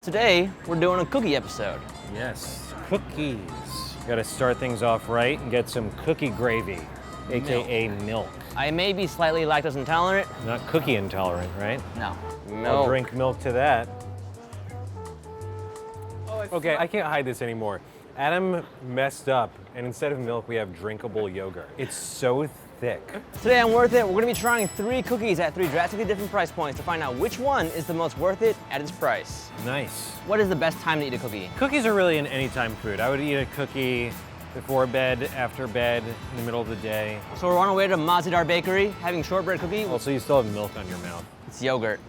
Today, we're doing a cookie episode. Yes, cookies. Gotta start things off right and get some cookie gravy, AKA milk. I may be slightly lactose intolerant. Not cookie intolerant, right? No. I'll drink milk to that. Okay, I can't hide this anymore. Adam messed up, and instead of milk, we have drinkable yogurt. It's so thick. Today on Worth It, we're gonna be trying 3 cookies at 3 drastically different price points to find out which one is the most worth it at its price. Nice. What is the best time to eat a cookie? Cookies are really an anytime food. I would eat a cookie before bed, after bed, in the middle of the day. So we're on our way to Mah-Ze-Dahr Bakery, having shortbread cookie. Also, you still have milk on your mouth. It's yogurt.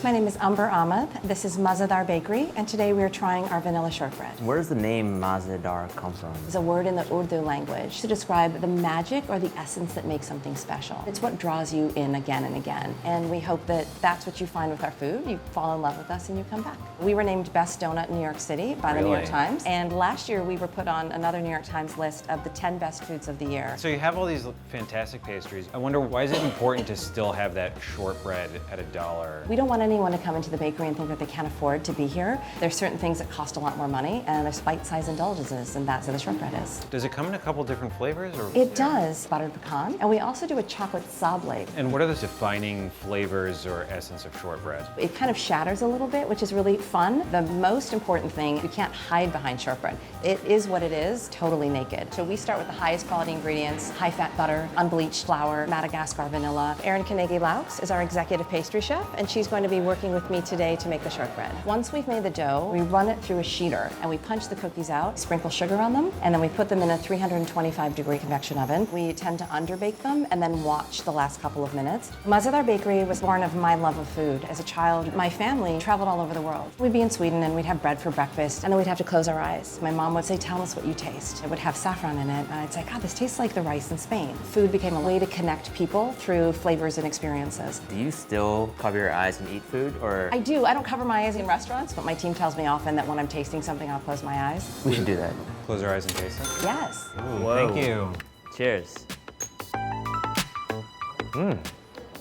My name is Umber Ahmad. This is Mah-Ze-Dahr Bakery, and today we are trying our vanilla shortbread. Where does the name Mah-Ze-Dahr come from? It's a word in the Urdu language to describe the magic or the essence that makes something special. It's what draws you in again and again, and we hope that that's what you find with our food. You fall in love with us and you come back. We were named Best Donut in New York City by the New York Times, and last year we were put on another New York Times list of the 10 best foods of the year. So you have all these fantastic pastries. I wonder, why is it important to still have that shortbread at $1? We don't want anyone to come into the bakery and think that they can't afford to be here. There's certain things that cost a lot more money, and there's bite-sized indulgences, and that's what the shortbread is. Does it come in a couple different flavors? Or? It does, buttered pecan, and we also do a chocolate sablé. And what are the defining flavors or essence of shortbread? It kind of shatters a little bit, which is really fun. The most important thing, you can't hide behind shortbread. It is what it is, totally naked. So we start with the highest quality ingredients, high-fat butter, unbleached flour, Madagascar vanilla. Erin Carnegie-Laux is our executive pastry chef, and she's going to be working with me today to make the shortbread. Once we've made the dough, we run it through a sheeter, and we punch the cookies out, sprinkle sugar on them, and then we put them in a 325-degree convection oven. We tend to underbake them and then watch the last couple of minutes. Mah-Ze-Dahr Bakery was born of my love of food. As a child, my family traveled all over the world. We'd be in Sweden, and we'd have bread for breakfast, and then we'd have to close our eyes. My mom would say, "Tell us what you taste." It would have saffron in it, and I'd say, "God, this tastes like the rice in Spain." Food became a way to connect people through flavors and experiences. Do you still cover your eyes and eat food, or? I do. I don't cover my eyes in restaurants, but my team tells me often that when I'm tasting something, I'll close my eyes. We should do that. Close our eyes and taste it? Yes. Ooh, thank you. Cheers.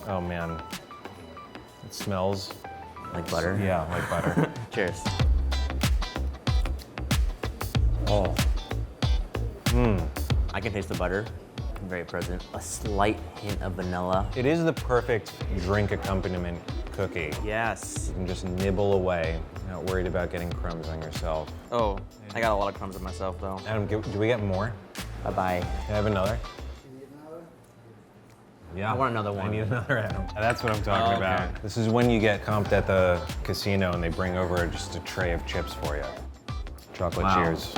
Oh man, it smells. Like butter? Yeah, like butter. Cheers. Oh. I can taste the butter. Very present. A slight hint of vanilla. It is the perfect drink accompaniment cookie. Yes. You can just nibble away, not worried about getting crumbs on yourself. Oh, I got a lot of crumbs on myself though. Adam, do we get more? Bye-bye. Can I have another? Yeah. I want another one. I need another Adam. That's what I'm talking okay. about. This is when you get comped at the casino and they bring over just a tray of chips for you. Chocolate Wow. cheers.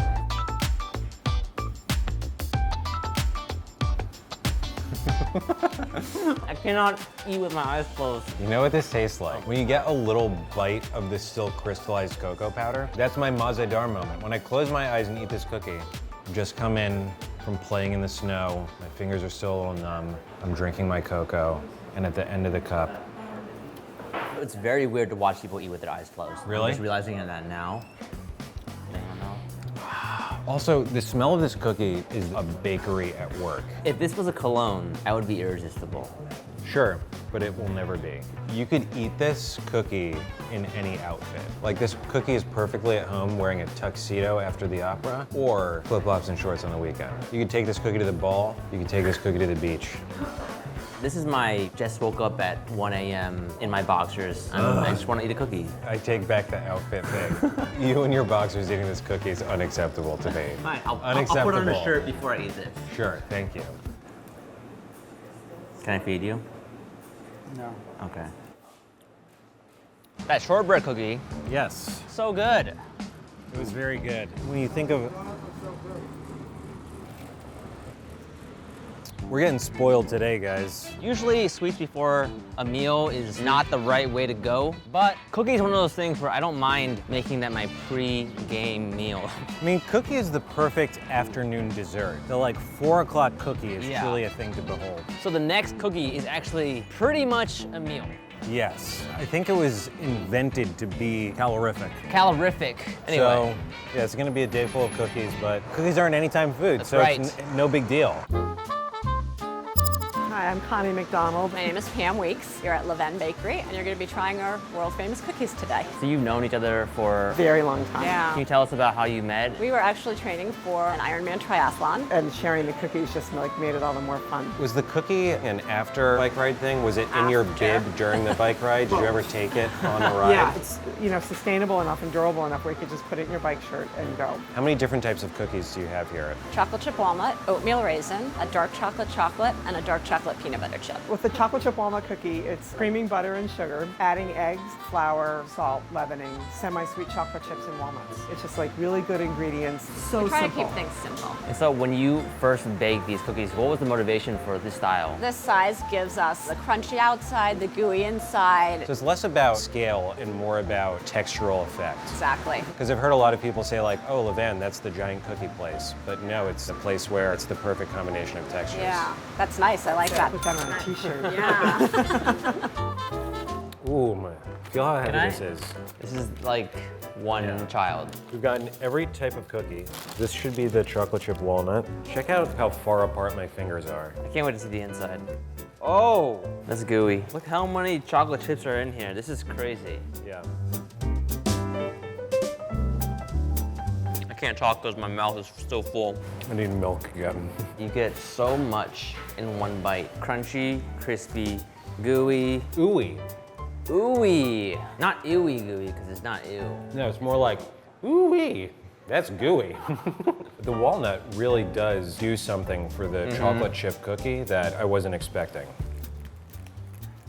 I cannot eat with my eyes closed. You know what this tastes like? When you get a little bite of this still crystallized cocoa powder, that's my Mah-Ze-Dahr moment. When I close my eyes and eat this cookie, I've just come in from playing in the snow. My fingers are still a little numb. I'm drinking my cocoa, and at the end of the cup, It's very weird to watch people eat with their eyes closed. Really? I'm just realizing that now. I don't know. also, the smell of this cookie is a bakery at work. If this was a cologne, I would be irresistible. Sure, but it will never be. You could eat this cookie in any outfit. Like, this cookie is perfectly at home wearing a tuxedo after the opera, or flip-flops and shorts on the weekend. You could take this cookie to the ball, you could take this cookie to the beach. This is my just woke up at 1 a.m. in my boxers and I just want to eat a cookie. I take back the outfit thing. You and your boxers eating this cookie is unacceptable to me. Fine, I'll Unacceptable. put on a shirt before I eat this. Sure, thank you. Can I feed you? No. Okay. That shortbread cookie, Yes, so good. it was very good. When you think of... We're getting spoiled today, guys. Usually sweets before a meal is not the right way to go, but cookie is one of those things where I don't mind making that my pre-game meal. I mean, cookie is the perfect afternoon dessert. The like 4 o'clock cookie is Yeah. truly a thing to behold. So the next cookie is actually pretty much a meal. Yes, I think it was invented to be calorific. Calorific. Anyway, So, yeah, it's gonna be a day full of cookies, but cookies aren't anytime food, That's so right. it's no big deal. hi. Hi, I'm Connie McDonald. My name is Pam Weekes. You're at Levain Bakery, and you're going to be trying our world-famous cookies today. So you've known each other for... Very long time. Can you tell us about how you met? We were actually training for an Ironman triathlon. And sharing the cookies just like made it all the more fun. Was the cookie an after bike ride thing? Was it in your bib during the bike ride? Did you ever take it on the ride? Yeah, it's sustainable enough and durable enough where you could just put it in your bike shirt and go. How many different types of cookies do you have here? Chocolate chip walnut, oatmeal raisin, a dark chocolate, and a dark chocolate peanut butter chip. With the chocolate chip walnut cookie, it's creaming butter and sugar, adding eggs, flour, salt, leavening, semi-sweet chocolate chips and walnuts. It's just like really good ingredients. So We try simple. to keep things simple. And so when you first baked these cookies, what was the motivation for this style? This size gives us the crunchy outside, the gooey inside. So it's less about scale and more about textural effect. Exactly. Because I've heard a lot of people say like, oh, Levain, that's the giant cookie place. But no, it's a place where it's the perfect combination of textures. Yeah, that's nice. I like that. Put that on a t-shirt. Yeah. Ooh, feel how heavy Can I? this is. This is like one child. We've gotten every type of cookie. This should be the chocolate chip walnut. Check out how far apart my fingers are. I can't wait to see the inside. Oh, that's gooey. Look how many chocolate chips are in here. This is crazy. Yeah. I can't talk because my mouth is still full. I need milk again. You get so much in one bite. Crunchy, crispy, gooey, Ooey. ooey. Not ooey gooey because it's not ew. No, it's more like, ooey. That's gooey. The walnut really does do something for the chocolate chip cookie that I wasn't expecting.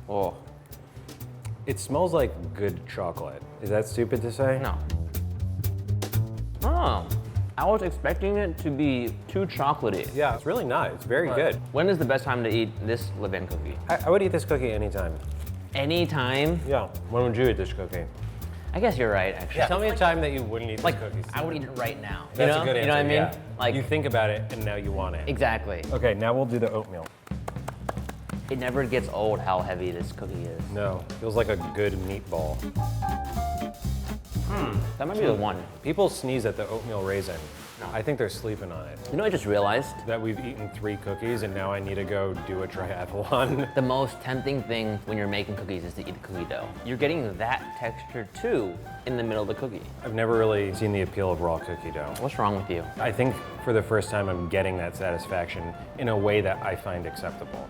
Oh, It smells like good chocolate. Is that stupid to say? no. Oh, I was expecting it to be too chocolatey. Yeah, it's really not. It's very good. When is the best time to eat this Levain cookie? I would eat this cookie anytime. Anytime? Yeah. When would you eat this cookie? I guess you're right, actually. Tell me a time that you wouldn't eat this Like, cookie. I would eat it right now. That's you know? a good answer. You know what I mean? Yeah. Like, you think about it and now you want it. exactly. Okay, now we'll do the oatmeal. It never gets old how heavy this cookie is. No, feels like a good meatball. That might be the one. People sneeze at the oatmeal raisin. I think they're sleeping on it. You know, I just realized That we've eaten 3 cookies and now I need to go do a triathlon. the most tempting thing when you're making cookies is to eat the cookie dough. You're getting that texture too in the middle of the cookie. I've never really seen the appeal of raw cookie dough. What's wrong with you? I think for the first time I'm getting that satisfaction in a way that I find acceptable.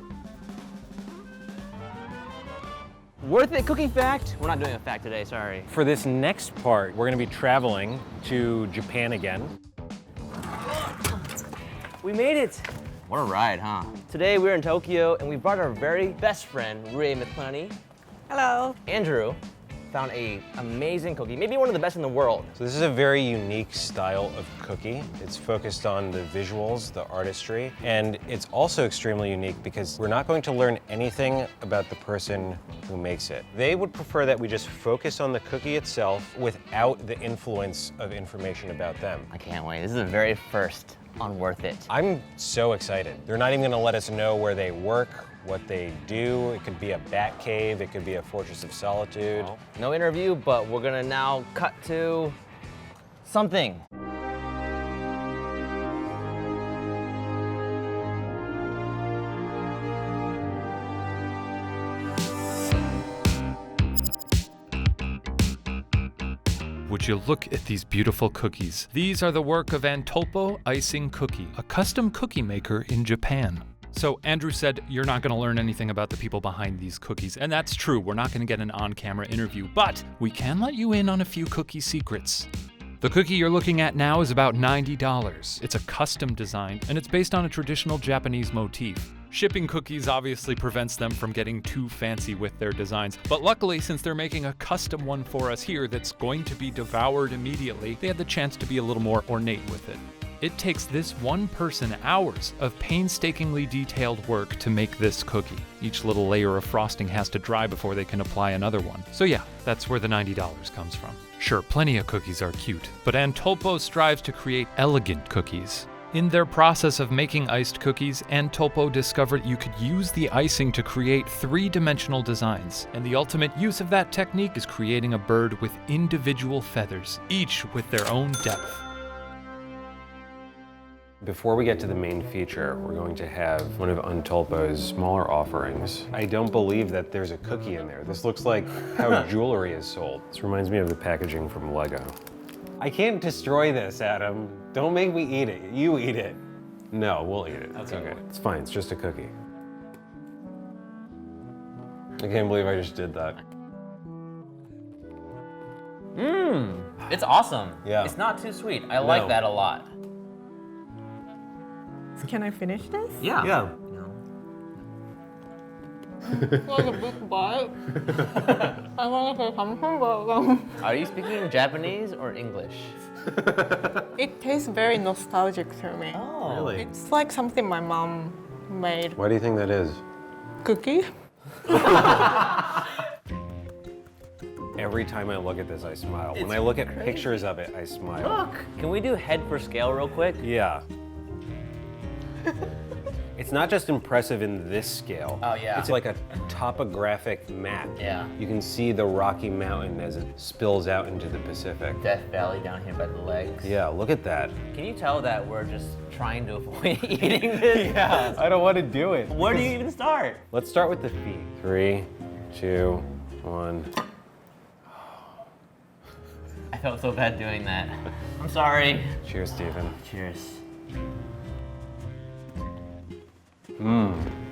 Worth it cookie fact? We're not doing a fact today, sorry. For this next part, we're gonna be traveling to Japan again. We made it. What a ride, huh? Today we're in Tokyo and we brought our very best friend, Ray McClunny. Hello. Andrew found a amazing cookie, maybe one of the best in the world. So this is a very unique style of cookie. It's focused on the visuals, the artistry, and it's also extremely unique because we're not going to learn anything about the person who makes it. They would prefer that we just focus on the cookie itself without the influence of information about them. I can't wait. This is the very first on Worth It. I'm so excited. They're not even gonna let us know where they work, what they do. It could be a bat cave, it could be a fortress of solitude. No interview, but we're gonna now cut to something. Would you look at these beautiful cookies? These are the work of Antolpo Icing Cookie, a custom cookie maker in Japan. So Andrew said you're not going to learn anything about the people behind these cookies, and that's true. We're not going to get an on-camera interview, but we can let you in on a few cookie secrets. The cookie you're looking at now is about $90. It's a custom design, and it's based on a traditional Japanese motif. Shipping cookies obviously prevents them from getting too fancy with their designs, but luckily, since they're making a custom one for us here that's going to be devoured immediately, they had the chance to be a little more ornate with it. It takes this one person hours of painstakingly detailed work to make this cookie. Each little layer of frosting has to dry before they can apply another one. So yeah, that's where the $90 comes from. Sure, plenty of cookies are cute, but Antolpo strives to create elegant cookies. In their process of making iced cookies, Antolpo discovered you could use the icing to create 3-dimensional designs, and the ultimate use of that technique is creating a bird with individual feathers, each with their own depth. Before we get to the main feature, we're going to have one of Antolpo's smaller offerings. I don't believe that there's a cookie in there. This looks like how jewelry is sold. This reminds me of the packaging from Lego. I can't destroy this, Adam. Don't make me eat it. You eat it. No, we'll eat it. It's okay. It's fine. It's just a cookie. I can't believe I just did that. Mmm, it's awesome. Yeah. It's not too sweet. I like that a lot. Can I finish this? Yeah. Yeah. Like a big bite. I want to say something, but Are you speaking Japanese or English? it tastes very nostalgic to me. Oh. Really? It's like something my mom made. Why do you think that is? Cookie? Every time I look at this, I smile. When I look at pictures of it, I smile. Look! Can we do head for scale real quick? Yeah. It's not just impressive in this scale. Oh, yeah. It's like a topographic map. Yeah. You can see the Rocky Mountain as it spills out into the Pacific. Death Valley down here by the legs. Yeah, look at that. Can you tell that we're just trying to avoid eating this? Yeah, I don't want to do it. Where do you even start? Let's start with the feet. 3, 2, 1. I felt so bad doing that. I'm sorry. Cheers, Stephen. Cheers.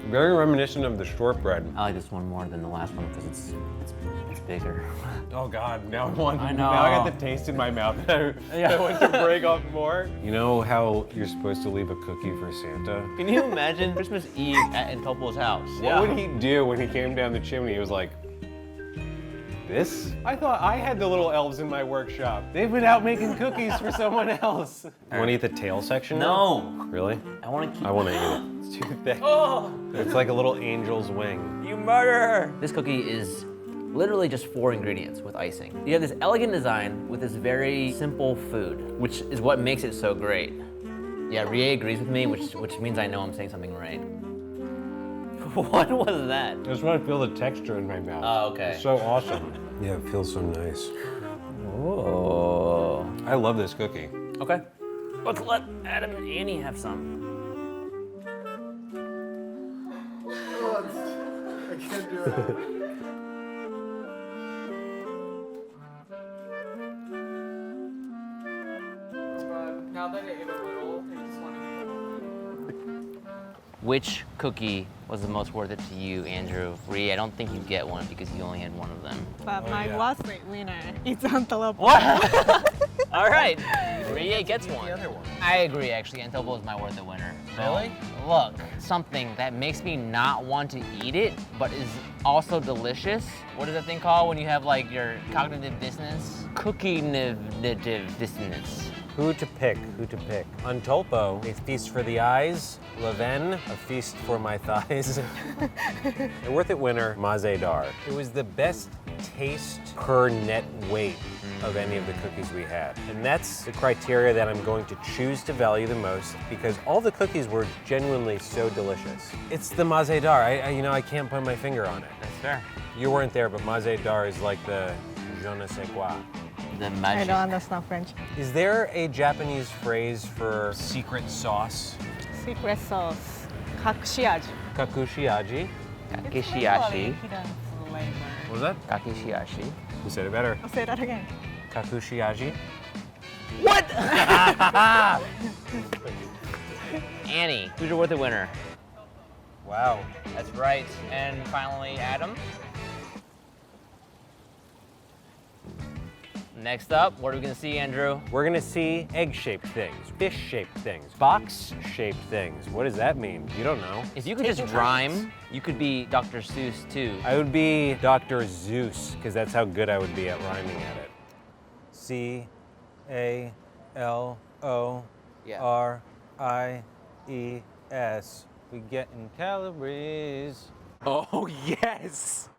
Very reminiscent of the shortbread. I like this one more than the last one because it's bigger. Oh God, now I want. I know. Now I got the taste in my mouth. I want to break off more. You know how you're supposed to leave a cookie for Santa? Can you imagine Christmas Eve at Antolpo's house? What would he do when he came down the chimney? He was like, this? I thought I had the little elves in my workshop. They've been out making cookies for someone else. You want to eat the tail section now? No. Really? I want to keep. I want to eat it. It's too thick. Oh, It's like a little angel's wing. you murderer! This cookie is literally just 4 ingredients with icing. You have this elegant design with this very simple food, which is what makes it so great. Yeah, Rie agrees with me, which means I know I'm saying something right. What was that? I just want to feel the texture in my mouth. Oh, okay. It's so awesome. Yeah, it feels so nice. Oh. I love this cookie. Okay. Let's let Adam and Annie have some. I can't do it. Now that I ate a little, I just want to eat more. Which cookie was the most worth it to you, Andrew? Rie, I don't think you get one because you only had one of them. But my last week winner is Antolpo. What? All right, Rie gets one. I agree, actually. Antolpo is my worth it winner. Really? Look, something that makes me not want to eat it, but is also delicious. What is that thing called when you have like your cognitive dissonance? Cookie-nive dissonance. Who to pick? Who to pick? Antolpo, a feast for the eyes. Levain, a feast for my thighs. The worth it winner, Mah-Ze-Dahr. It was the best taste per net weight of any of the cookies we had. And that's the criteria that I'm going to choose to value the most because all the cookies were genuinely so delicious. It's the Mah-Ze-Dahr. I can't put my finger on it. That's fair. You weren't there, but Mah-Ze-Dahr is like the je ne sais quoi. The I magic. don't understand French. Is there a Japanese phrase for secret sauce? Secret sauce. Kakushiaji. Kakushiaji? Kakishiashi. Hidden flavor. What was that? Kakishiashi. You said it better. I'll say that again. Kakushiaji? What? Annie, who's your worth it winner? Wow. That's right. And finally, Adam. Next up, what are we gonna see, Andrew? We're gonna see egg-shaped things, fish-shaped things, box-shaped things. What does that mean? You don't know. If you could just rhyme, you could be Dr. Seuss too. I would be Dr. Zeus, because that's how good I would be at rhyming at it. C-A-L-O-R-I-E-S. We get in calories. Oh, yes!